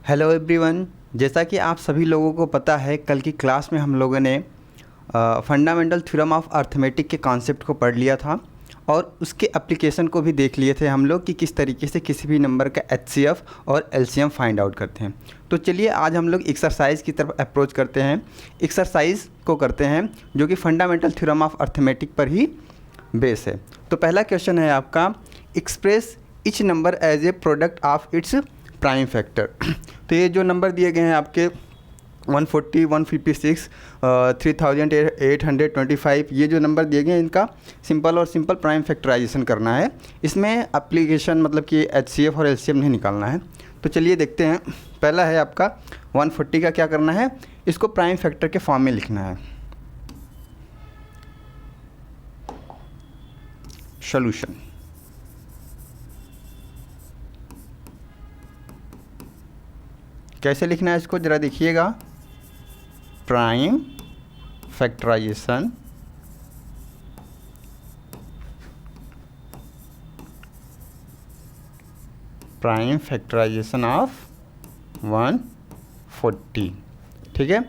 Hello everyone. जैसा कि आप सभी लोगों को पता है, कल की क्लास में हम लोगों ने फंडामेंटल थ्योरम ऑफ अर्थमेटिक के कॉन्सेप्ट को पढ़ लिया था और उसके एप्लीकेशन को भी देख लिए थे हम लोग कि किस तरीके से किसी भी नंबर का एचसीएफ और एलसीएम फाइंड आउट करते हैं। तो चलिए आज हम लोग एक्सरसाइज की तरफ अप्रोच करते हैं। एक्सरसाइज को करते हैं जो कि फंडामेंटल थ्योरम ऑफ अर्थमेटिक पर ही बेस है। तो पहला क्वेश्चन है आपका, express each number as a product of its prime factor. तो ये जो नंबर दिए गए हैं आपके 140, 156, 3825, ये जो नंबर दिए गए हैं इनका सिंपल और सिंपल प्राइम फैक्टराइजेशन करना है। इसमें एप्लीकेशन मतलब कि एचसीएफ और एलसीएम नहीं निकालना है। तो चलिए देखते हैं। पहला है आपका 140 का क्या करना है, इसको प्राइम फैक्टर के फॉर्म में लिखना है। सॉल्यूशन कैसे लिखना है इसको ज़रा देखिएगा। Prime factorisation of 140। ठीक है,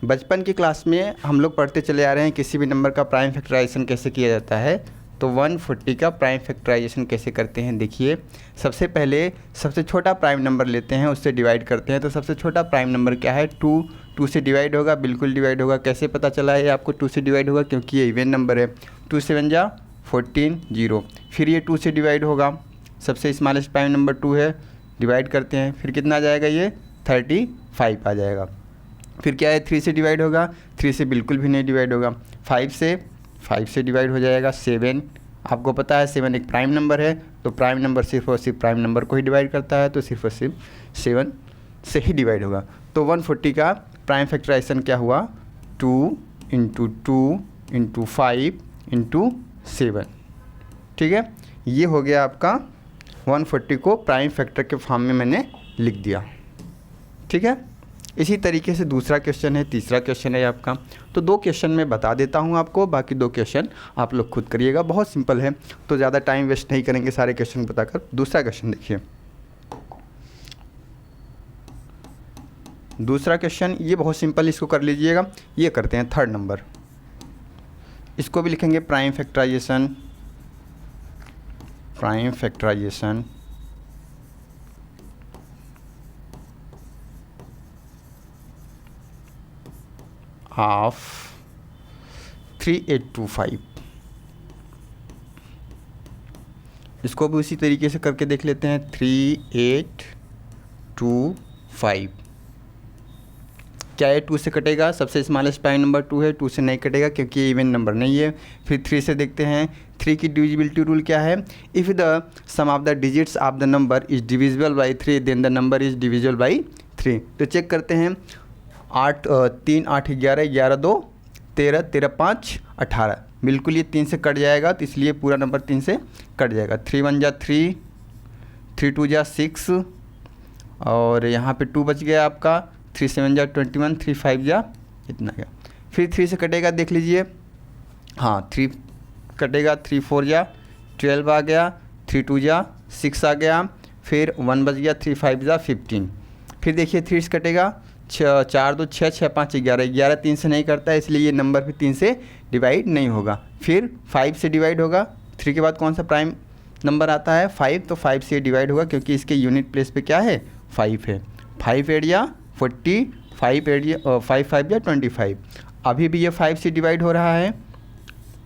बचपन की क्लास में हम लोग पढ़ते चले आ रहे हैं किसी भी नंबर का प्राइम फैक्टराइजेशन कैसे किया जाता है। तो 140 का प्राइम फैक्टराइजेशन कैसे करते हैं, देखिए। सबसे पहले सबसे छोटा प्राइम नंबर लेते हैं, उससे डिवाइड करते हैं। तो सबसे छोटा प्राइम नंबर क्या है, 2 से डिवाइड होगा, बिल्कुल डिवाइड होगा। कैसे पता चला है आपको 2 से डिवाइड होगा, क्योंकि ये इवन नंबर है। 2 7 जा 14, 0। फिर ये 2 से डिवाइड होगा, सबसे स्मॉलेस्ट प्राइम नंबर 2 है, डिवाइड करते हैं। फिर कितना आ जाएगा, ये 35 आ जाएगा। फिर क्या है, 3 से डिवाइड होगा, 3 से बिल्कुल भी नहीं डिवाइड होगा। 5 से डिवाइड हो जाएगा। 7, आपको पता है 7 एक प्राइम नंबर है, तो प्राइम नंबर सिर्फ और सिर्फ प्राइम नंबर को ही डिवाइड करता है, तो सिर्फ और सिर्फ 7 से ही डिवाइड होगा। तो 140 का प्राइम फैक्टराइजेशन क्या हुआ, 2 × 2 × 5 × 7। ठीक है, ये हो गया आपका 140 को प्राइम फैक्टर के फॉर्म में मैंने लिख दिया। ठीक है, इसी तरीके से दूसरा क्वेश्चन है, तीसरा क्वेश्चन है आपका। तो 2 क्वेश्चन मैं बता देता हूँ आपको, बाकी 2 क्वेश्चन आप लोग खुद करिएगा। बहुत सिंपल है, तो ज़्यादा टाइम वेस्ट नहीं करेंगे सारे क्वेश्चन बताकर। दूसरा क्वेश्चन देखिए। दूसरा क्वेश्चन ये बहुत सिंपल, इसको कर लीजिएगा। ये करते हैं 3rd नंबर, इसको भी लिखेंगे प्राइम फैक्टराइजेशन ऑफ 3825। इसको भी उसी तरीके से करके देख लेते हैं। 3825 क्या है, 2 से कटेगा, सबसे स्मॉलेस्ट प्राइम नंबर 2 है, 2 से नहीं कटेगा क्योंकि ये इवन नंबर नहीं है। फिर 3 से देखते हैं। 3 की डिविजिबिलिटी रूल क्या है, if the sum of the digits of the number is divisible by 3 then the number is divisible by 3। तो चेक करते हैं। 3 8 11, 11 2 13, 13 5 18, बिल्कुल ये 3 से कट जाएगा, तो इसलिए पूरा नंबर 3 से कट जाएगा। 3 1 जा 3, 3 2 जा 6, और यहाँ पे 2 बच गया आपका। 3 7 जा 21, 3 5 जा इतना गया। फिर 3 से कटेगा, देख लीजिए। हाँ, 3 कटेगा, 3 4 जा 12 आ गया, 3 2 जा 6 आ गया। फिर 1 बच गया, 3 5 जा 15। फिर देखिए 3 से कटेगा, 4 2 6 6 5 11, 11 3 से नहीं करता है, इसलिए ये नंबर भी 3 से डिवाइड नहीं होगा। फिर 5 से डिवाइड होगा। 3 के बाद कौन सा प्राइम नंबर आता है, 5, तो 5 से डिवाइड होगा क्योंकि इसके यूनिट प्लेस पे क्या है, 5 है। 5 8 या 40, 5 8 या 5 5 या 25। अभी भी ये 5 से डिवाइड हो रहा है,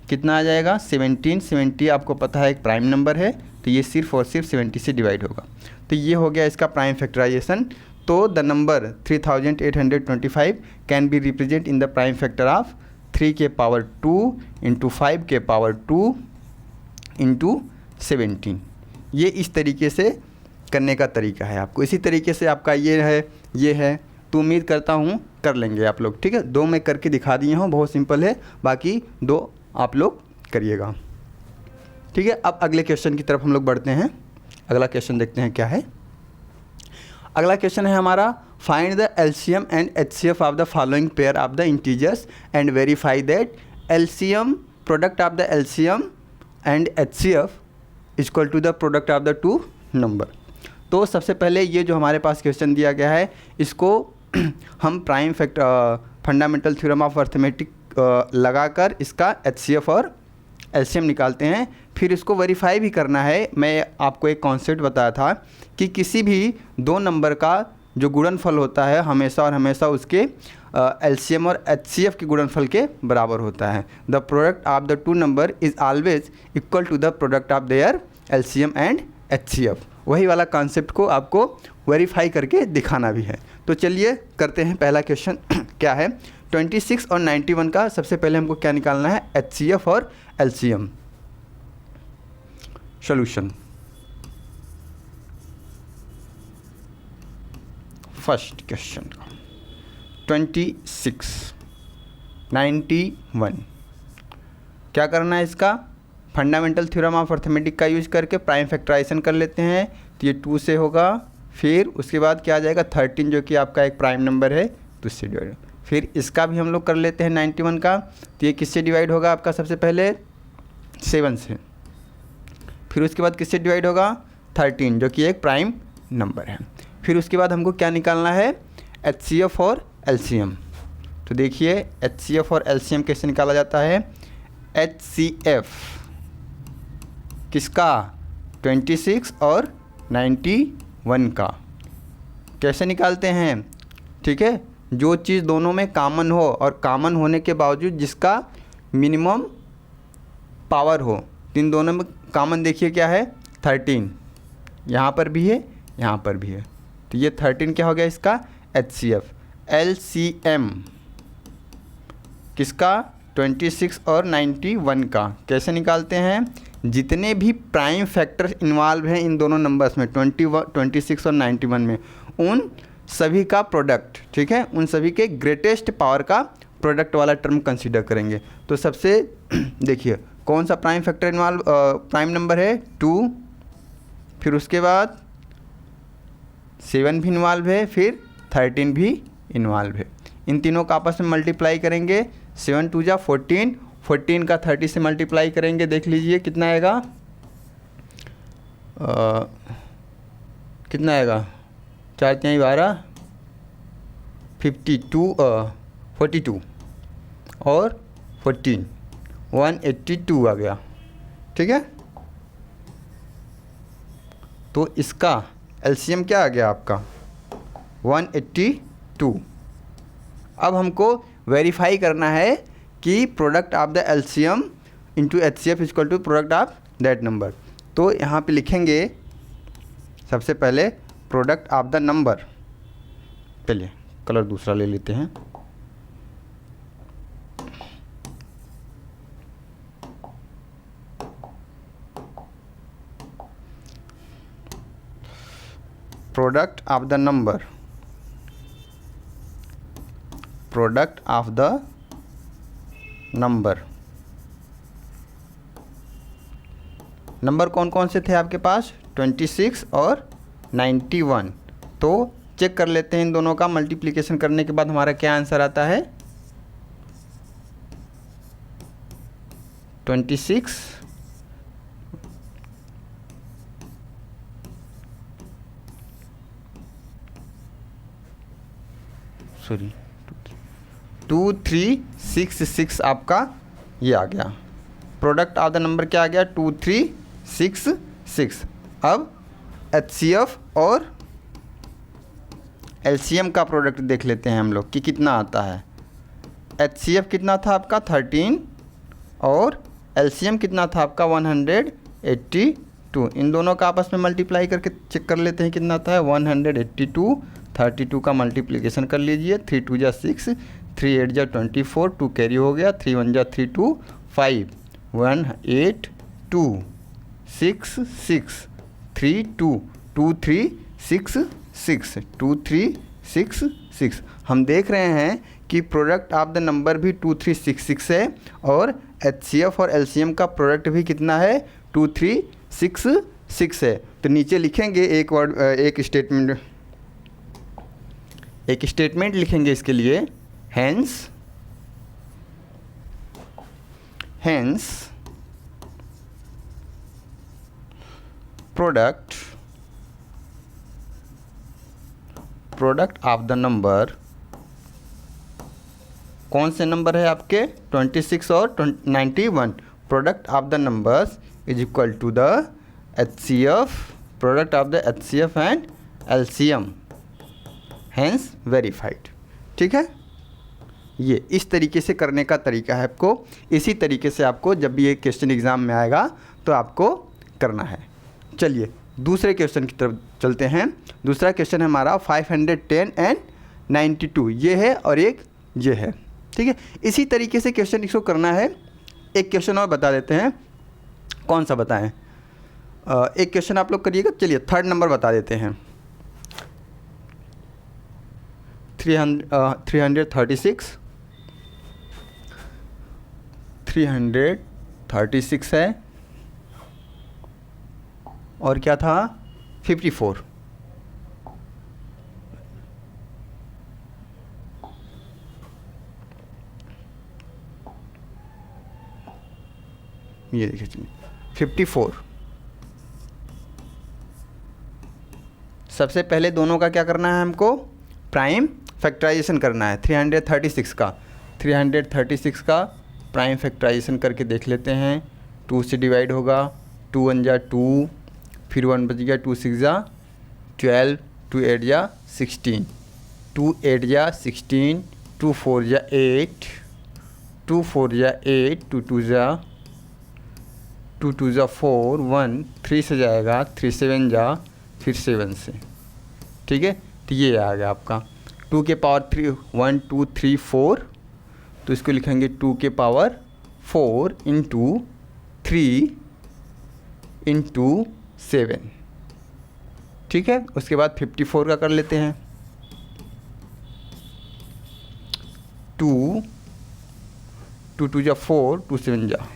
कितना आ जाएगा, 17। 70 आपको पता है एक प्राइम नंबर है, तो ये सिर्फ और सिर्फ 70 से डिवाइड होगा। तो ये हो गया इसका प्राइम फैक्टराइजेशन। तो the number 3825 can be represent in the prime factor of 3 के पावर 2 × 5 के पावर 2 × 17। ये इस तरीके से करने का तरीका है आपको। इसी तरीके से आपका ये है। तो उम्मीद करता हूँ कर लेंगे आप लोग। ठीक है, 2 मैं करके दिखा दिए हूँ, बहुत सिंपल है, बाकी 2 आप लोग करिएगा। ठीक है, अब अगले क्वेश्चन की तरफ हम लोग बढ़ते हैं। अगला क्वेश्चन देखते हैं क्या है। अगला क्वेश्चन है हमारा, find the LCM and HCF of the following pair of the integers and verify that LCM product of the LCM and HCF equal to the product of the 2 number. तो सबसे पहले ये जो हमारे पास क्वेश्चन दिया गया है इसको हम prime factor fundamental theorem of arithmetic लगाकर इसका HCF और LCM निकालते हैं। फिर इसको वेरीफाई भी करना है। मैं आपको एक कॉन्सेप्ट बताया था कि किसी भी दो नंबर का जो गुणनफल होता है हमेशा और हमेशा उसके LCM और HCF के गुणनफल के बराबर होता है। The product of the two number is always equal to the product of their LCM and HCF। वही वाला कॉन्सेप्ट को आपको वेरीफाई करके दिखाना भी है। तो चलिए करते हैं। पहला क्वेश्चन क्या है, 26 और 91 का सबसे पहले हमको क्या निकालना है, HCF और LCM। सॉल्यूशन, फर्स्ट क्वेश्चन 26 91 क्या करना है, इसका फंडामेंटल थ्योरम ऑफ अर्थमेटिक का यूज करके प्राइम फैक्टराइजेशन कर लेते हैं। तो ये 2 से होगा, फिर उसके बाद क्या आ जाएगा 13 जो कि आपका एक प्राइम नंबर है तो इससे डिवाइड। फिर इसका भी हम लोग कर लेते हैं 91 का। तो ये किससे डिवाइड होगा आपका, सबसे पहले 7 से, फिर उसके बाद किससे डिवाइड होगा 13 जो कि एक प्राइम नंबर है। फिर उसके बाद हमको क्या निकालना है, HCF और LCM। तो देखिए HCF और LCM कैसे निकाला जाता है। HCF किसका, 26 और 91 का। कैसे निकालते हैं, ठीक है, जो चीज़ दोनों में कॉमन हो और कॉमन होने के बावजूद जिसका मिनिमम पावर हो। इन दोनों में कॉमन देखिए क्या है 13, यहाँ पर भी है यहाँ पर भी है। तो ये 13 क्या हो गया इसका HCF। LCM किसका, 26 और 91 का। कैसे निकालते हैं, जितने भी प्राइम फैक्टर इन्वॉल्व हैं इन दोनों नंबर्स में 26 और 91 में, उन सभी का प्रोडक्ट, ठीक है, उन सभी के ग्रेटेस्ट पावर का प्रोडक्ट वाला टर्म कंसीडर करेंगे। तो सबसे देखिए कौन सा prime factor involve prime number है 2, फिर उसके बाद 7 भी इन्वॉल्व है, फिर 13 भी इन्वॉल्व है। इन तीनों का आपस में मल्टीप्लाई करेंगे, 7 2 जा 14, 14 का 30 से मल्टीप्लाई करेंगे, देख लीजिए कितना आएगा, कितना आएगा 4 3 12, 42 और 14 182 आ गया, ठीक है। तो इसका LCM क्या आ गया आपका 182। अब हमको वेरीफाई करना है कि product of the LCM into HCF equal to product of that number. तो यहाँ पे लिखेंगे सबसे पहले प्रोडक्ट ऑफ द नंबर, पहले कलर दूसरा ले लेते हैं। Product of the number, product of the number. Number कौन कौन से थे आपके पास, 26 और 91। तो चेक कर लेते हैं इन दोनों का मल्टीप्लिकेशन करने के बाद हमारा क्या आंसर आता है, 26 सॉरी 2366 आपका ये आ गया। प्रोडक्ट ऑफ द नंबर क्या आ गया 2366। अब HCF और LCM का प्रोडक्ट देख लेते हैं हम लोग कि कितना आता है। HCF कितना था आपका 13 और LCM कितना था आपका 182। इन दोनों का आपस में मल्टीप्लाई करके चेक कर लेते हैं कितना आता है 182। 32 का मल्टीप्लिकेशन कर लीजिए, 3 2 जा 6, 3 8 जा 24, 2 कैरी हो गया, 3 1 जा 3 2 5, 1 8 2 6 6 3 2 2 3 6 6 2 3 6 6। हम देख रहे हैं कि प्रोडक्ट ऑफ द नंबर भी 2366 है और HCF और LCM का प्रोडक्ट भी कितना है 2366 है। तो नीचे लिखेंगे एक वर्ड, एक स्टेटमेंट लिखेंगे इसके लिए, hence product product of the number, कौन से नंबर है आपके 26 और 91, product of the numbers is equal to the HCF, product of the HCF and LCM, hence verified. ठीक है, ये इस तरीके से करने का तरीका है आपको। इसी तरीके से आपको जब भी ये क्वेश्चन एग्ज़ाम में आएगा तो आपको करना है। चलिए दूसरे क्वेश्चन की तरफ चलते हैं। दूसरा क्वेश्चन है हमारा 510 एंड 92, ये है और एक ये है। ठीक है, इसी तरीके से क्वेश्चन इसको करना है। एक क्वेश्चन और बता देते हैं, कौन सा बताएं? एक क्वेश्चन आप लोग करिएगा। चलिए थर्ड नंबर बता देते हैं। 336 है और क्या था 54। ये देखिए 54। सबसे पहले दोनों का क्या करना है हमको? प्राइम फैक्टराइजेशन करना है। 336 का प्राइम फैक्टराइजेशन करके देख लेते हैं। 2 से डिवाइड होगा, 2 1 जा 2, फिर 1 बच गया, 2 6 जा 12, 2 8 जा 16, 2 8 जा 16, 2 4 जा 8, 2 4 जा 8, 2 2 जा 4, 1 3 से जाएगा, 3 7 जा, फिर 7 से। ठीक है, तो ये आ गया आपका 2 के पावर 3, 1 2 3 4, तो इसको लिखेंगे 2 के पावर 4 इंटू 3 इंटू 7। ठीक है, उसके बाद 54 का कर लेते हैं। 2 2 जा 4, 2 7 जा,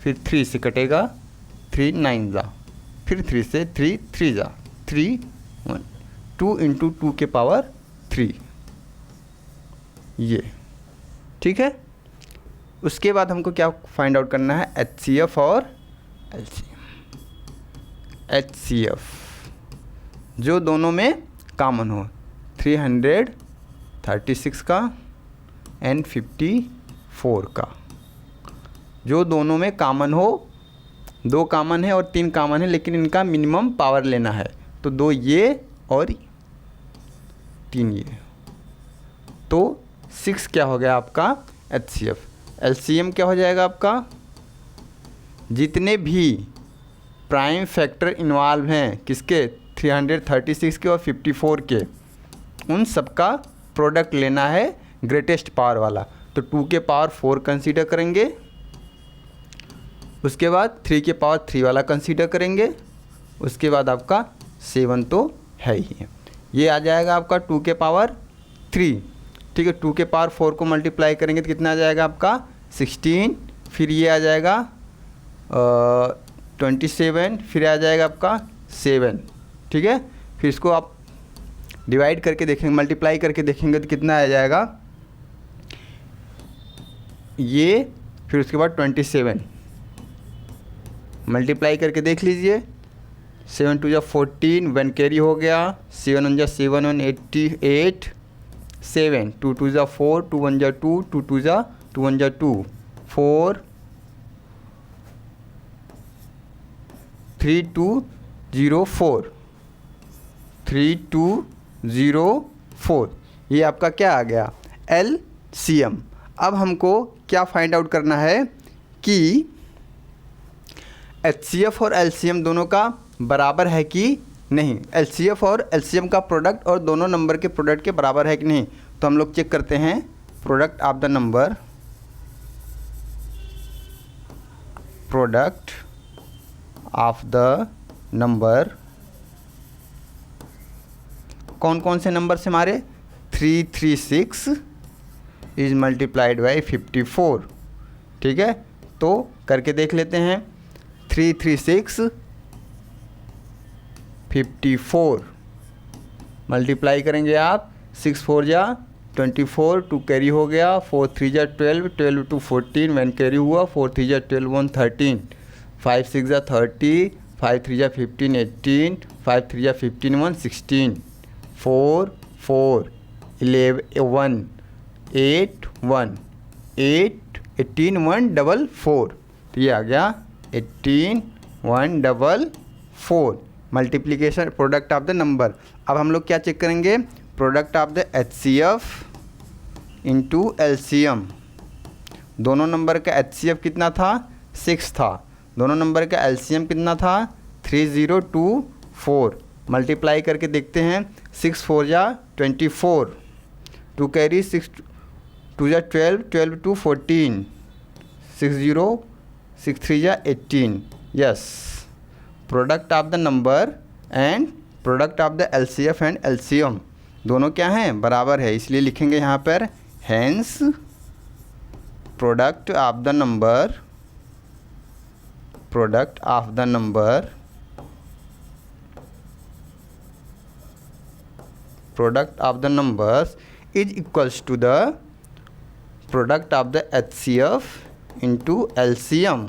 फिर 3 से कटेगा, 3 9 जा, फिर 3 से 3 3 जा, 3 1, 2 इंटू 2 के पावर 3, ये। ठीक है, उसके बाद हमको क्या फाइंड आउट करना है? HCF और LCM। HCF जो दोनों में कॉमन हो, 336 का एंड 54 का, जो दोनों में कॉमन हो। 2 कॉमन है और 3 कॉमन है, लेकिन इनका मिनिमम पावर लेना है, तो 2 ये और 3 ये, तो 6 क्या हो गया आपका HCF। LCM क्या हो जाएगा आपका? जितने भी प्राइम फैक्टर इन्वॉल्व हैं, किसके? 336 के और 54 के, उन सबका प्रोडक्ट लेना है ग्रेटेस्ट पावर वाला। तो 2 के पावर 4 कंसीडर करेंगे, उसके बाद 3 के पावर 3 वाला कंसीडर करेंगे, उसके बाद आपका 7 तो है ही है। ये आ जाएगा आपका 2 के पावर 3। ठीक है, 2 के पावर 4 को मल्टीप्लाई करेंगे तो कितना आ जाएगा आपका 16, फिर ये आ जाएगा 27, फिर आ जाएगा आपका 7। ठीक है, फिर इसको आप डिवाइड करके देखेंगे, मल्टीप्लाई करके देखेंगे तो कितना आ जाएगा ये, फिर उसके बाद 27 मल्टीप्लाई करके देख लीजिए। 7 2 जा 14, 1 कैरी हो गया, 7 1 जा 7 1 88, 7 2 2 जा 4, 2 1 जा 2, 2 2 जा 2 1 जा 2, 4 3 2 0 4, 3 2 0 4, ये आपका क्या आ गया LCM। अब हमको क्या फाइंड आउट करना है कि HCF और LCM दोनों का बराबर है कि नहीं। LCF और LCM का प्रोडक्ट और दोनों नंबर के प्रोडक्ट के बराबर है कि नहीं, तो हम लोग चेक करते हैं। Product of the number, product of the number, कौन कौन से नंबर से हमारे? 336 इज मल्टीप्लाइड बाई 54। ठीक है, तो करके देख लेते हैं। 336 54 मल्टीप्लाई करेंगे आप, 6 4 जा 24, 2 कैरी हो गया, 4 3 जा 12, 12 2 14, 1 कैरी हुआ, 4 3 जा 12 1 13, 5 6 जा 30, 5 3 जा 15 18, 5 3 जा 15 1 16, 4 4 11 8 1 8 18 144, तो ये आ गया 18 144 multiplication product of the number. अब हम लोग क्या चेक करेंगे, product of the HCF into LCM। दोनों नंबर का HCF कितना था, 6 था। दोनों नंबर का LCM कितना था, 3024। मल्टीप्लाई करके देखते हैं, 6 4 जा 24, 2 कैरी 6 2 जा 12, 12 2 14, 6 0 6 3 जा 18। Yes, product of the number and product of the LCF and LCM दोनों क्या हैं, बराबर है, इसलिए लिखेंगे यहाँ पर hence product of the number, product of the number, product of the numbers is equals to the product of the HCF into LCM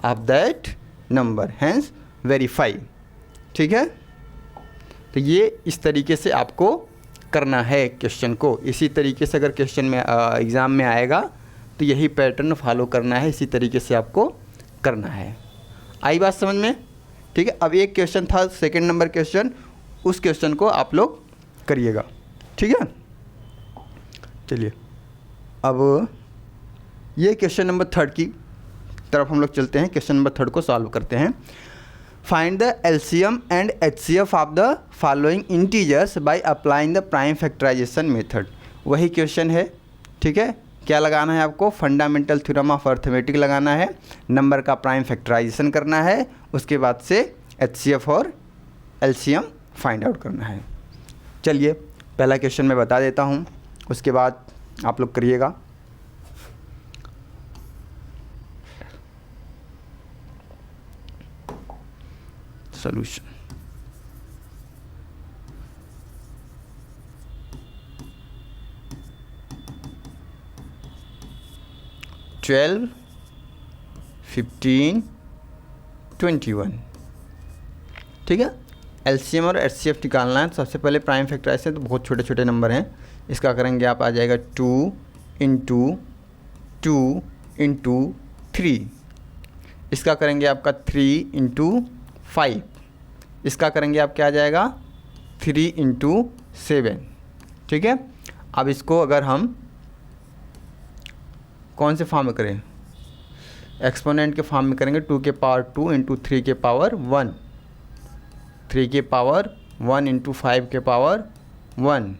of that number, hence verify. ठीक है, तो ये इस तरीके से आपको करना है क्वेश्चन को। इसी तरीके से अगर क्वेश्चन में एग्ज़ाम में आएगा तो यही पैटर्न फॉलो करना है, इसी तरीके से आपको करना है। आई बात समझ में? ठीक है, अब एक क्वेश्चन था सेकंड नंबर क्वेश्चन, उस क्वेश्चन को आप लोग करिएगा। ठीक है, चलिए अब ये क्वेश्चन नंबर 3 की तरफ हम लोग चलते हैं। क्वेश्चन नंबर 3 को सॉल्व करते हैं। Find the LCM and HCF of the following integers by applying the prime factorisation method. वही क्वेश्चन है। ठीक है, क्या लगाना है आपको, फंडामेंटल थ्योरम ऑफ अर्थमेटिक लगाना है, नंबर का प्राइम फैक्टराइजेशन करना है, उसके बाद से HCF और LCM फाइंड आउट करना है। चलिए पहला क्वेश्चन मैं बता देता हूँ, उसके बाद आप लोग करिएगा। Solution, twelve 15 21। ठीक है, LCM और HCF निकालना है। तो सबसे पहले प्राइम फैक्टराइजेशन, तो बहुत छोटे छोटे नंबर हैं, इसका करेंगे आप, आ जाएगा 2 इंटू 2 इंटू 3। इसका करेंगे आपका 3 इंटू 5। इसका करेंगे आप, क्या आ जाएगा 3 इंटू 7। ठीक है, अब इसको अगर हम कौन से फॉर्म में करें, एक्सपोनेंट के फॉर्म में करेंगे, 2 के पावर 2 इंटू 3 के पावर 1, 3 के पावर 1 इंटू 5 के पावर 1,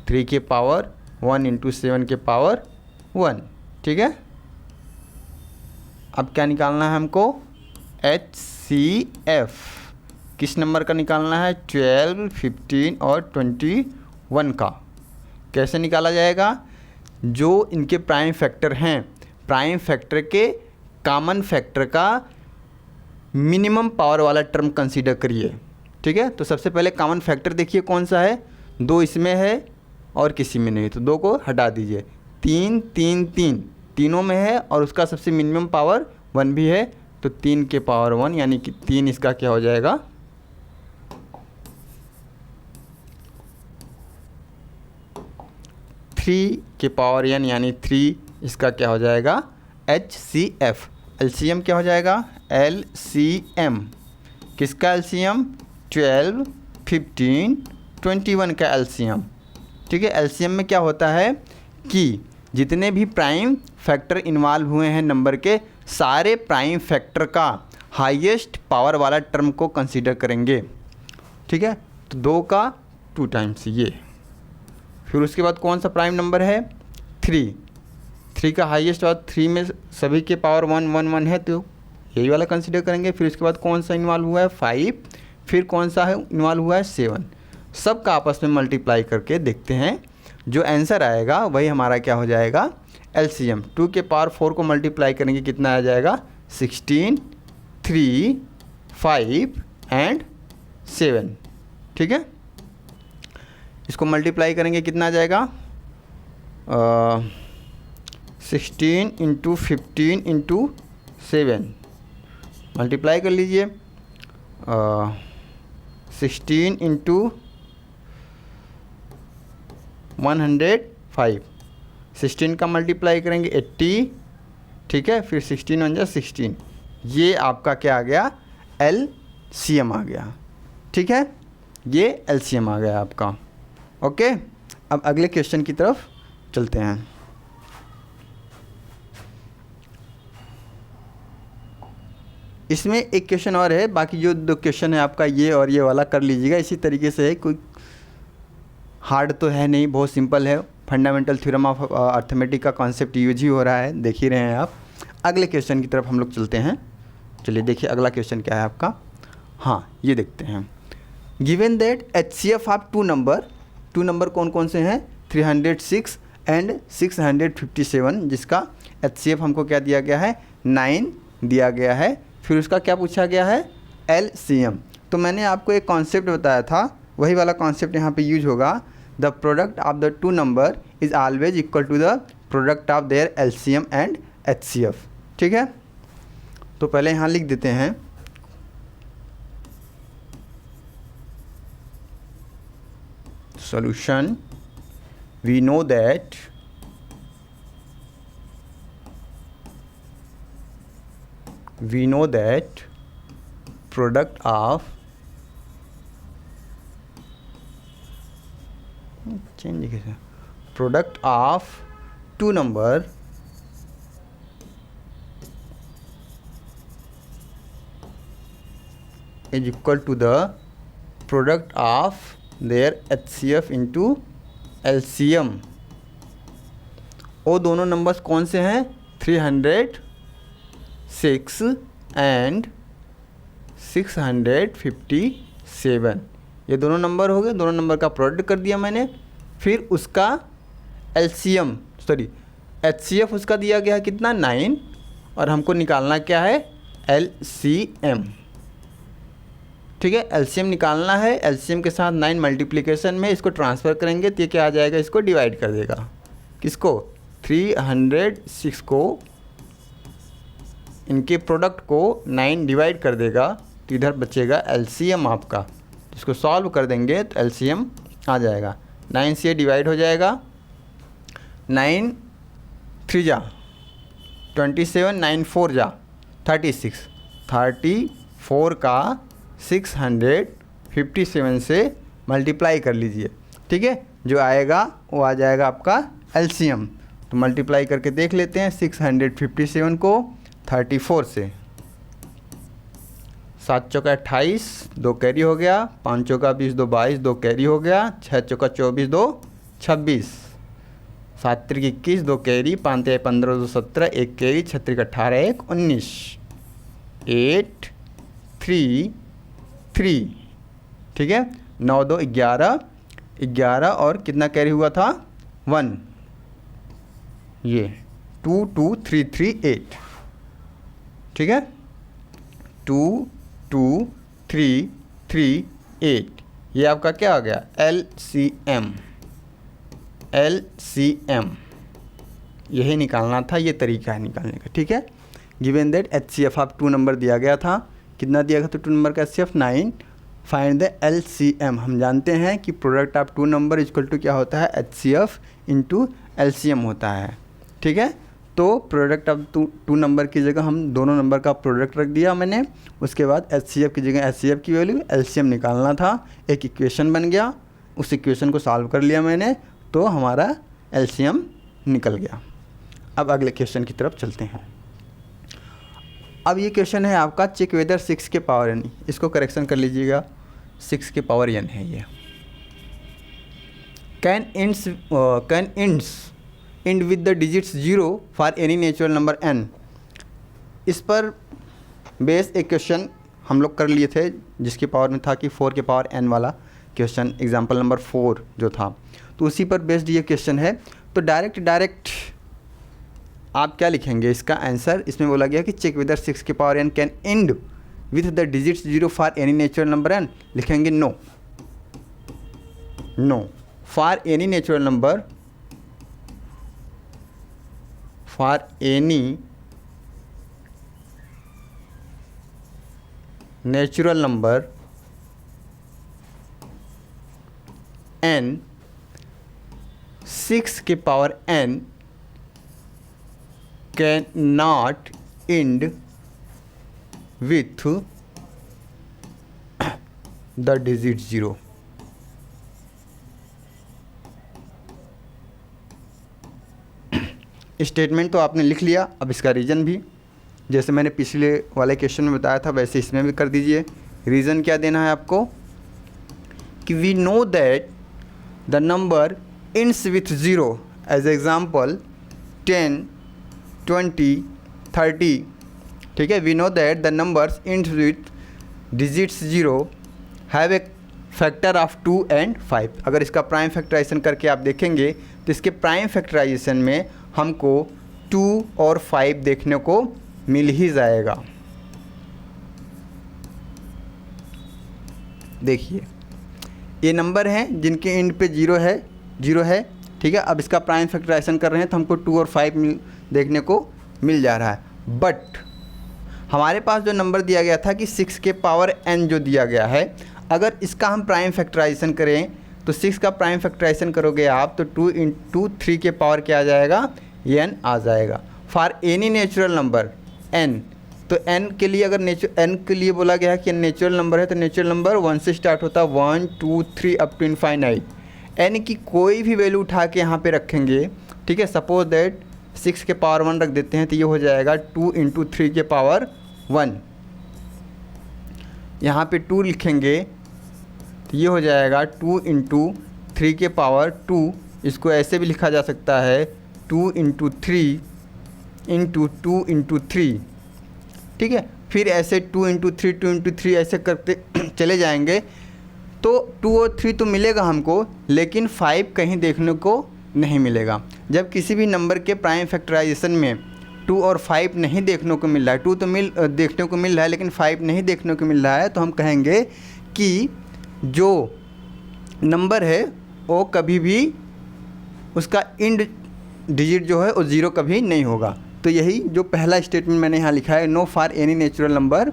3 के पावर 1 इंटू 7 के पावर 1। ठीक है, अब क्या निकालना है हमको, HCF किस नंबर का निकालना है, 12 15 और 21 का। कैसे निकाला जाएगा, जो इनके प्राइम फैक्टर हैं, प्राइम फैक्टर के कॉमन फैक्टर का मिनिमम पावर वाला टर्म कंसीडर करिए। ठीक है, तो सबसे पहले कॉमन फैक्टर देखिए कौन सा है, 2 इसमें है और किसी में नहीं, तो 2 को हटा दीजिए। 3 3 3 तीनों में है और उसका सबसे मिनिमम पावर 1 भी है, तो 3 के पावर 1 यानी कि 3 इसका क्या हो जाएगा, 3 के पावर n यानी 3 इसका क्या हो जाएगा, HCF। LCM क्या हो जाएगा, LCM किसका LCM, 12 15 21 का LCM। ठीक है, LCM में क्या होता है कि जितने भी प्राइम फैक्टर इन्वॉल्व हुए हैं नंबर के, सारे प्राइम फैक्टर का हाईएस्ट पावर वाला टर्म को कंसीडर करेंगे। ठीक है, तो 2 का 2 टाइम्स ये, फिर उसके बाद कौन सा प्राइम नंबर है, 3 का हाईएस्ट वाला, 3 में सभी के पावर 1 1 1 है, तो यही वाला कंसीडर करेंगे। फिर उसके बाद कौन सा इन्वॉल्व हुआ है, 5, फिर कौन सा है इन्वॉल्व हुआ है, 7। सब का आपस में मल्टीप्लाई करके देखते हैं, जो आंसर आएगा वही हमारा क्या हो जाएगा, LCM। 2 के पावर 4 को मल्टीप्लाई करेंगे, कितना आ जाएगा, 16 3 5 एंड 7। ठीक है, इसको मल्टीप्लाई करेंगे, कितना आ जाएगा, 16 इंटू 15 इंटू 7। मल्टीप्लाई कर लीजिए, 16 इंटू 105, 16 का मल्टीप्लाई करेंगे 80, ठीक है, फिर 16 1 जा 16, ये आपका क्या आ गया, LCM आ गया, ठीक है, ये LCM आ गया आपका। ओके, अब अगले क्वेश्चन की तरफ चलते हैं। इसमें एक क्वेश्चन और है, बाकी जो 2 क्वेश्चन है आपका ये और ये वाला कर लीजिएगा, इसी तरीके से है, कोई हार्ड तो है नहीं, बहुत सिंपल है, फंडामेंटल थ्योरम ऑफ अर्थमेटिक का कॉन्सेप्ट यूज ही हो रहा है, देख ही रहे हैं आप। अगले क्वेश्चन की तरफ हम लोग चलते हैं। चलिए देखिए अगला क्वेश्चन क्या है आपका। हाँ, ये देखते हैं। Given that HCF of 2 number कौन कौन से हैं, 306 एंड 657, जिसका HCF हमको क्या दिया गया है, 9 दिया गया है। फिर उसका क्या पूछा गया है, LCM। तो मैंने आपको एक कॉन्सेप्ट बताया था, वही वाला कॉन्सेप्ट यहाँ पे यूज होगा। The product of the 2 number is always equal to the product of their LCM and HCF, ठीक है। तो पहले यहाँ लिख देते हैं, solution, we know that product of product of 2 number is equal to the product of their HCF into LCM। वो दोनों नंबर्स कौन से हैं, 306 एंड 657, ये दोनों नंबर हो गए, दोनों नंबर का प्रोडक्ट कर दिया मैंने। फिर उसका HCF उसका दिया गया है कितना, 9, और हमको निकालना क्या है, LCM, ठीक है। LCM निकालना है, LCM के साथ 9 मल्टीप्लिकेशन में इसको ट्रांसफ़र करेंगे तो ये क्या आ जाएगा, इसको डिवाइड कर देगा, किसको, 306 को, इनके प्रोडक्ट को 9 डिवाइड कर देगा, तो इधर बचेगा LCM आपका, इसको सॉल्व कर देंगे तो LCM आ जाएगा। 9 से डिवाइड हो जाएगा, 9 3 जा 27, 9 4 जा 36, 34 का 657 से मल्टीप्लाई कर लीजिए, ठीक है, जो आएगा वो आ जाएगा आपका LCM। तो मल्टीप्लाई करके देख लेते हैं, 657 को 34 से, 7 चौका 28, 2 कैरी हो गया, 5 चौका 20, 2 22, 2 कैरी हो गया, 6 चौका 24, 2 26, 7 त्रिक 21, 2 कैरी, 5 3 15, 2 17, 1 कैरी, 6 त्रिक 18, 1 19, 8 3 3, ठीक है, 9 2 11, 11 और कितना कैरी हुआ था, 1, ये 2 2 3 3 8, ठीक है, 2 2 3 3 8, ये आपका क्या आ गया, LCM, यही निकालना था, ये तरीका है निकालने का, ठीक है। Given that HCF of 2 number दिया गया था, कितना दिया गया था 2 नंबर का HCF, 9, फाइंड द LCM। हम जानते हैं कि product of 2 number equal to क्या होता है, HCF इंटू LCM होता है, ठीक है। तो प्रोडक्ट ऑफ 2 नंबर की जगह हम दोनों नंबर का प्रोडक्ट रख दिया मैंने, उसके बाद HCF की जगह HCF की वैल्यू, LCM निकालना था, एक इक्वेशन बन गया, उस इक्वेशन को सॉल्व कर लिया मैंने, तो हमारा LCM निकल गया। अब अगले क्वेश्चन की तरफ चलते हैं। अब ये क्वेश्चन है आपका, चेक वेदर 6 के पावर n, इसको करेक्शन कर लीजिएगा, 6 के पावर n है ये। Can ends and with the digits 0 for any natural number n। इस पर बेस एक क्वेश्चन हम लोग कर लिए थे, जिसके पावर में था कि 4 के पावर n वाला क्वेश्चन, एग्जाम्पल नंबर 4 जो था, तो उसी पर बेस्ड ये क्वेश्चन है। तो डायरेक्ट आप क्या लिखेंगे इसका आंसर, इसमें बोला गया कि चेक वेदर 6 के power n can end with the digits 0 for any natural number n, लिखेंगे no for any natural number, for any natural number n 6 के power n can not end with the digit 0। Statement तो आपने लिख लिया, अब इसका reason भी जैसे मैंने पिछले वाले क्वेश्चन में बताया था वैसे इसमें भी कर दीजिए। रीज़न क्या देना है आपको कि we know that the number ends with 0, as example 10, 20, 30। ठीक है, we know that the numbers ends with digits 0 have a factor of 2 and 5। अगर इसका प्राइम फैक्टराइजेशन करके आप देखेंगे तो इसके प्राइम फैक्टराइजेशन में हमको 2 और 5 देखने को मिल ही जाएगा। देखिए ये नंबर हैं जिनके एंड पे 0 है। ठीक है, अब इसका प्राइम फैक्टराइजेशन कर रहे हैं तो हमको 2 और 5 देखने को मिल जा रहा है। बट हमारे पास जो नंबर दिया गया था कि 6 के पावर n जो दिया गया है, अगर इसका हम प्राइम फैक्टराइजेशन करें तो 6 का प्राइम फैक्टराइजेशन करोगे आप तो 2 इंटू 3 के पावर क्या आ जाएगा, n आ जाएगा। For any natural number n, तो n के लिए अगर n के लिए बोला गया है कि नेचुरल नंबर है तो नेचुरल नंबर 1 से स्टार्ट होता है, 1, 2, 3 अप टू इनफाइनाइट। n की कोई भी वैल्यू उठा के यहाँ पे रखेंगे। ठीक है, सपोज दैट 6 के पावर 1 रख देते हैं तो ये हो जाएगा 2 इंटू 3 के पावर 1। यहाँ पे 2 लिखेंगे तो ये हो जाएगा 2 इंटू 3 के पावर 2। इसको ऐसे भी लिखा जा सकता है 2 इंटू 3 इंटू 2 इंटू 3। ठीक है, फिर ऐसे 2 इंटू 3 2 इंटू 3 ऐसे करते चले जाएंगे तो 2 और 3 तो मिलेगा हमको, लेकिन 5 कहीं देखने को नहीं मिलेगा। जब किसी भी नंबर के प्राइम फैक्टराइजेशन में 2 और 5 नहीं देखने को मिल रहा है, 2 तो देखने को मिल रहा है लेकिन 5 नहीं देखने को मिल रहा है, तो हम कहेंगे कि जो नंबर है वो कभी भी उसका इंड डिजिट जो है वो 0 कभी नहीं होगा। तो यही जो पहला स्टेटमेंट मैंने यहाँ लिखा है, no for any natural number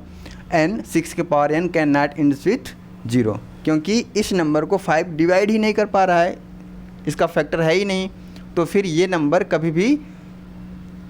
n 6 के power n can not end with 0, क्योंकि इस नंबर को 5 डिवाइड ही नहीं कर पा रहा है, इसका फैक्टर है ही नहीं, तो फिर ये नंबर कभी भी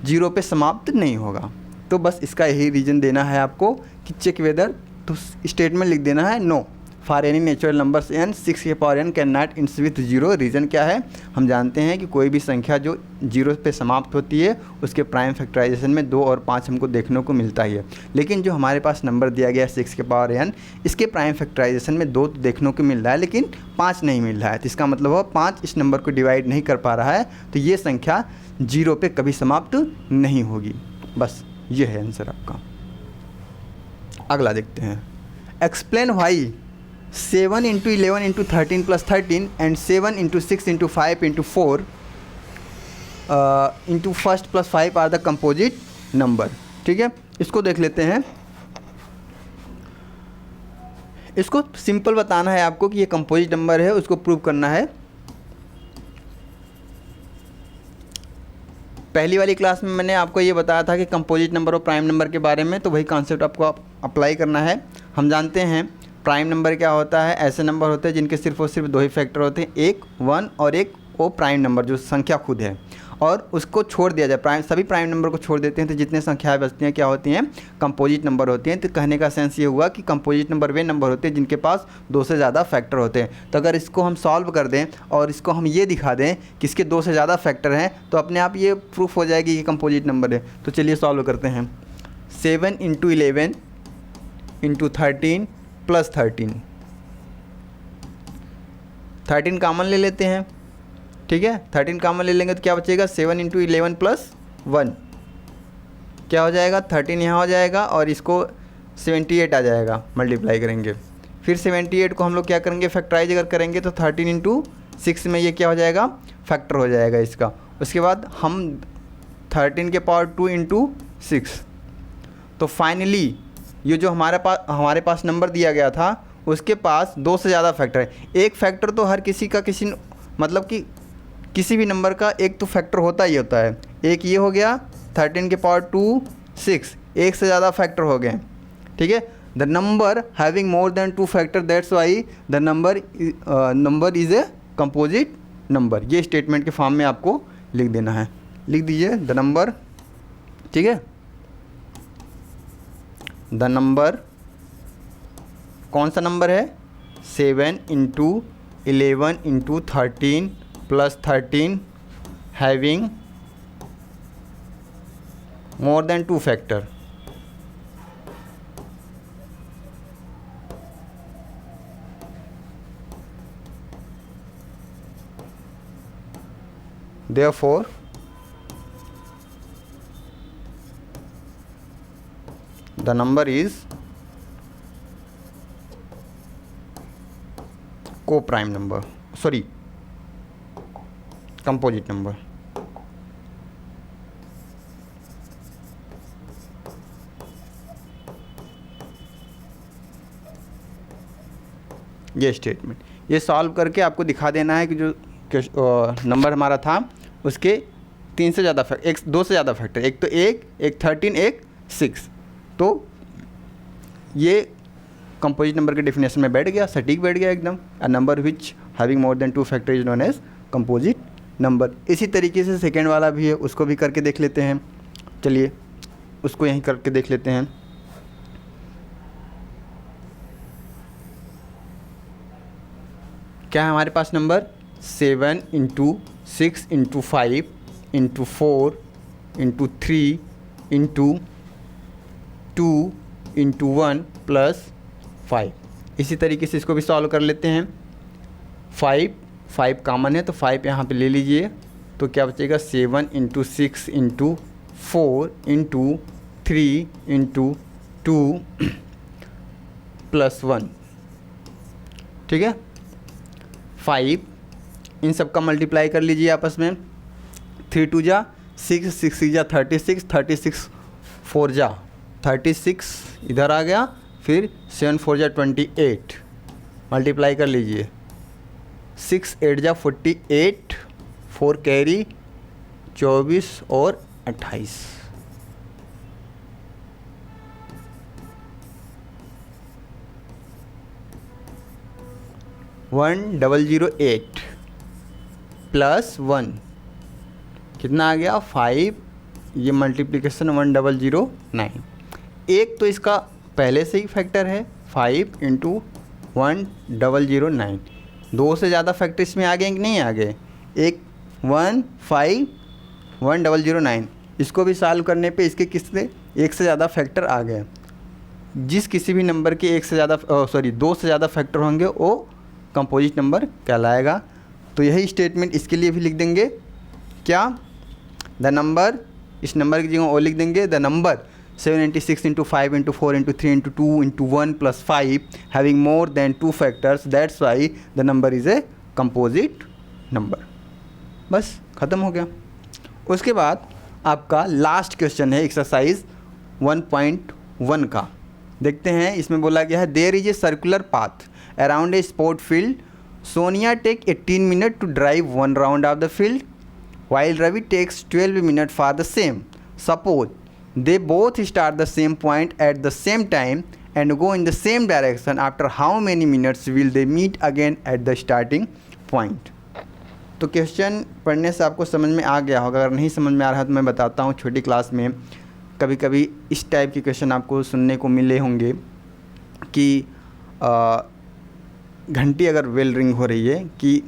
0 पे समाप्त नहीं होगा। तो बस इसका यही रीज़न देना है आपको कि चेक वेदर, तो स्टेटमेंट लिख देना है no for any natural numbers n 6 के power n can not end with 0। Reason क्या है, हम जानते हैं कि कोई भी संख्या जो 0 पे समाप्त होती है उसके प्राइम फैक्टराइजेशन में 2 और 5 हमको देखने को मिलता ही है, लेकिन जो हमारे पास नंबर दिया गया है 6 के पावर n, इसके प्राइम फैक्टराइजेशन में 2 देखने को मिल रहा है लेकिन 5 नहीं मिल रहा है। तो इसका मतलब हो 5 इस नंबर को डिवाइड नहीं कर पा रहा है, तो ये संख्या 0 पे कभी समाप्त नहीं होगी। बस ये है आंसर आपका। अगला देखते हैं, explain why 7 into 11 into 13 plus 13 and 7 into 6 into 5 into 4 into first plus 5 are the composite number. ठीक है, इसको देख लेते हैं। इसको सिंपल बताना है आपको कि ये कंपोजिट नंबर है, उसको प्रूव करना है। पहली वाली क्लास में मैंने आपको ये बताया था कि कंपोजिट नंबर और प्राइम नंबर के बारे में, तो वही कॉन्सेप्ट आपको अप्लाई करना है। हम जानते हैं प्राइम नंबर क्या होता है, ऐसे नंबर होते हैं जिनके सिर्फ और सिर्फ 2 ही फैक्टर होते हैं, एक 1 और एक वो प्राइम नंबर जो संख्या खुद है, और उसको छोड़ दिया जाए, सभी प्राइम नंबर को छोड़ देते हैं तो जितने संख्याएं बचती हैं क्या होती हैं, कंपोजिट नंबर होती हैं। तो कहने का सेंस ये हुआ कि कंपोजिट नंबर वे नंबर होते हैं जिनके पास 2 से ज़्यादा फैक्टर होते हैं। तो अगर इसको हम सॉल्व कर दें और इसको हम ये दिखा दें कि इसके 2 से ज़्यादा फैक्टर हैं तो अपने आप ये प्रूफ हो जाएगी कि कंपोजिट नंबर है। तो चलिए सॉल्व करते हैं। 7 इंटू 11 इंटू 13 प्लस 13 कॉमन ले लेते हैं। ठीक है, 13 कॉमन ले लेंगे तो क्या बचेगा, 7 इंटू 11 प्लस 1 क्या हो जाएगा, 13 यहाँ हो जाएगा और इसको 78 आ जाएगा, मल्टीप्लाई करेंगे। फिर 78 को हम लोग क्या करेंगे, फैक्टराइज अगर करेंगे तो 13 इंटू 6 में ये क्या हो जाएगा, फैक्टर हो जाएगा इसका। उसके बाद हम 13 के पावर 2 इंटू 6, तो फाइनली ये जो हमारे पास नंबर दिया गया था उसके पास 2 से ज़्यादा फैक्टर है। एक फैक्टर तो हर किसी का मतलब कि किसी भी नंबर का एक तो फैक्टर होता ही होता है। एक ये हो गया 13 के पावर 2 6, एक से ज़्यादा फैक्टर हो गए। ठीक है, the number having more than 2 factor, that's why the number is a composite number, ये स्टेटमेंट के फॉर्म में आपको लिख देना है। लिख दीजिए द नंबर, ठीक है, द नंबर, कौन सा नंबर है, 7 into 11 into 13 plus 13 having more than 2 factor. Therefore, the number is co-prime number, sorry, composite number। ये स्टेटमेंट, ये सॉल्व करके आपको दिखा देना है कि जो नंबर हमारा था उसके 3 से ज़्यादा एक 2 से ज़्यादा फैक्टर, एक तो एक 13, एक 6, तो ये कंपोजिट नंबर के डेफिनेशन में बैठ गया, सटीक बैठ गया एकदम। A number which having more than 2 factor is known as composite number. इसी तरीके से सेकेंड वाला भी है, उसको भी करके देख लेते हैं। चलिए उसको यहीं करके देख लेते हैं। क्या है हमारे पास number, 7 into 6 into 5 into 4 into 3 into 2 into 1 plus 5। इसी तरीके से इसको भी सॉल्व कर लेते हैं। 5 कॉमन है तो 5 यहाँ पे ले लीजिए, तो क्या बचेगा, 7 into 6 into 4 into 3 into 2 plus 1, ठीक है। 5 इन सब का मल्टीप्लाई कर लीजिए आपस में, 3 2 जा 6, 6 6 जा 36, 36 4 जा 36 इधर आ गया, फिर 7 4 जा 28, मल्टीप्लाई कर लीजिए, 6 8 जा 48, 4 कैरी 24 और 28। 1008 प्लस 1 कितना आ गया, 5, ये मल्टीप्लिकेशन 1009। एक तो इसका पहले से ही फैक्टर है 5 इंटू 1009, 2 से ज़्यादा फैक्टर इसमें आ गए कि नहीं आ गए, एक 1 5 1009, इसको भी सॉल्व करने पे इसके किससे एक से ज़्यादा फैक्टर आ गए। जिस किसी भी नंबर के एक से ज़्यादा 2 से ज़्यादा फैक्टर होंगे वो कंपोजिट नंबर कहलाएगा। तो यही स्टेटमेंट इसके लिए भी लिख देंगे, क्या, द नंबर, इस नंबर की जगह वो लिख देंगे, the number 7 into 6 into 5 into 4 into 3 into 2 into 1 plus 5 having more than 2 factors, that's why the number is a composite number. बस ख़त्म हो गया। उसके बाद आपका लास्ट क्वेश्चन है एक्सरसाइज 1.1 का। देखते हैं, इसमें बोला गया है, there is a circular path around a sport field, Sonia take 18 minute to drive 1 round of the field while Ravi takes 12 minutes for the same. Suppose they both start the same point at the same time and go in the same direction. After how many minutes will they meet again at the starting point? तो question पढ़ने से आपको समझ में आ गया होगा। अगर नहीं समझ में आ रहा है तो मैं बताता हूँ। छोटी क्लास में कभी कभी इस टाइप के क्वेश्चन आपको सुनने को मिले होंगे कि घंटी अगर बेल रिंग हो रही है, कि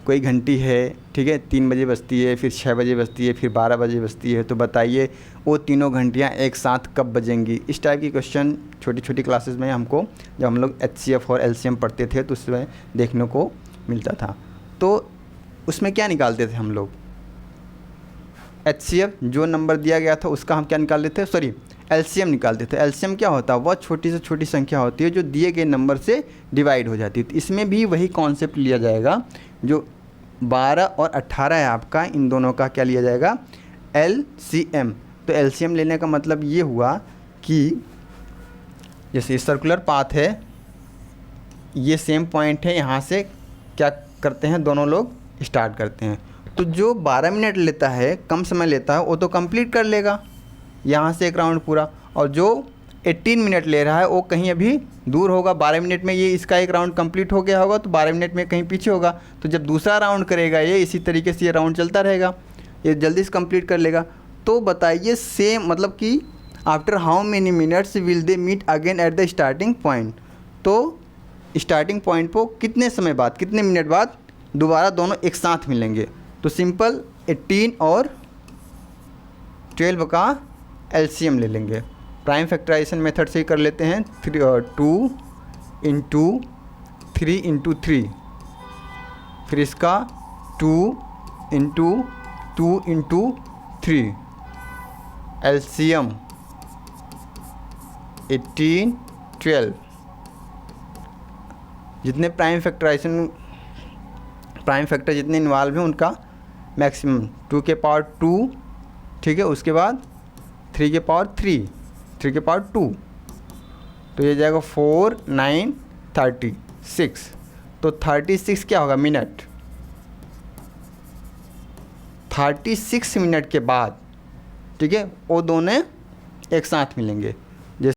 कोई घंटी है, ठीक है, 3 बजे बजती है, फिर 6 बजे बजती है, फिर 12 बजे बजती है, तो बताइए वो तीनों घंटियाँ एक साथ कब बजेंगी। इस टाइप की क्वेश्चन छोटी छोटी क्लासेस में हमको, जब हम लोग HCF और LCM पढ़ते थे तो उसमें देखने को मिलता था। तो उसमें क्या निकालते थे हम लोग, HCF जो नंबर दिया गया था उसका हम क्या निकालते थे, सॉरी LCM निकालते थे। LCM क्या होता है, वह छोटी से छोटी संख्या होती है जो दिए गए नंबर से डिवाइड हो जाती है। तो इसमें भी वही कॉन्सेप्ट लिया जाएगा, जो 12 और 18 है आपका, इन दोनों का क्या लिया जाएगा, LCM। तो LCM लेने का मतलब ये हुआ कि जैसे सर्कुलर पाथ है, ये सेम पॉइंट है, यहाँ से क्या करते हैं दोनों लोग स्टार्ट करते हैं। तो जो 12 मिनट लेता है, कम समय लेता है, वो तो कंप्लीट कर लेगा यहाँ से एक राउंड पूरा, और जो 18 मिनट ले रहा है, वो कहीं अभी दूर होगा। 12 मिनट में ये इसका एक राउंड कंप्लीट हो गया होगा, तो 12 मिनट में कहीं पीछे होगा। तो जब दूसरा राउंड करेगा ये, इसी तरीके से ये राउंड चलता रहेगा, ये जल्दी से कंप्लीट कर लेगा। तो बताइए सेम मतलब कि after how many minutes will they meet again at the starting point. तो स्टार्टिंग पॉइंट पर कितने समय बाद, कितने मिनट बाद दोबारा दोनों एक साथ मिलेंगे। तो सिंपल 18 और 12 का एलसीएम ले लेंगे। प्राइम फैक्टराइजेशन मेथड से ही कर लेते हैं। 2 इंटू 3 इंटू 3, फिर इसका 2 इंटू 2 इंटू 3, एलसीएम 18 12। जितने प्राइम फैक्टर जितने इन्वॉल्व हैं उनका मैक्सिमम 2 के पावर 2, ठीक है, उसके बाद 3 के पावर 3, 3 के पावर 2, तो ये जाएगा 4 9 36। तो 36 क्या होगा मिनट। 36 मिनट के बाद, ठीक है, वो दोनों एक साथ मिलेंगे।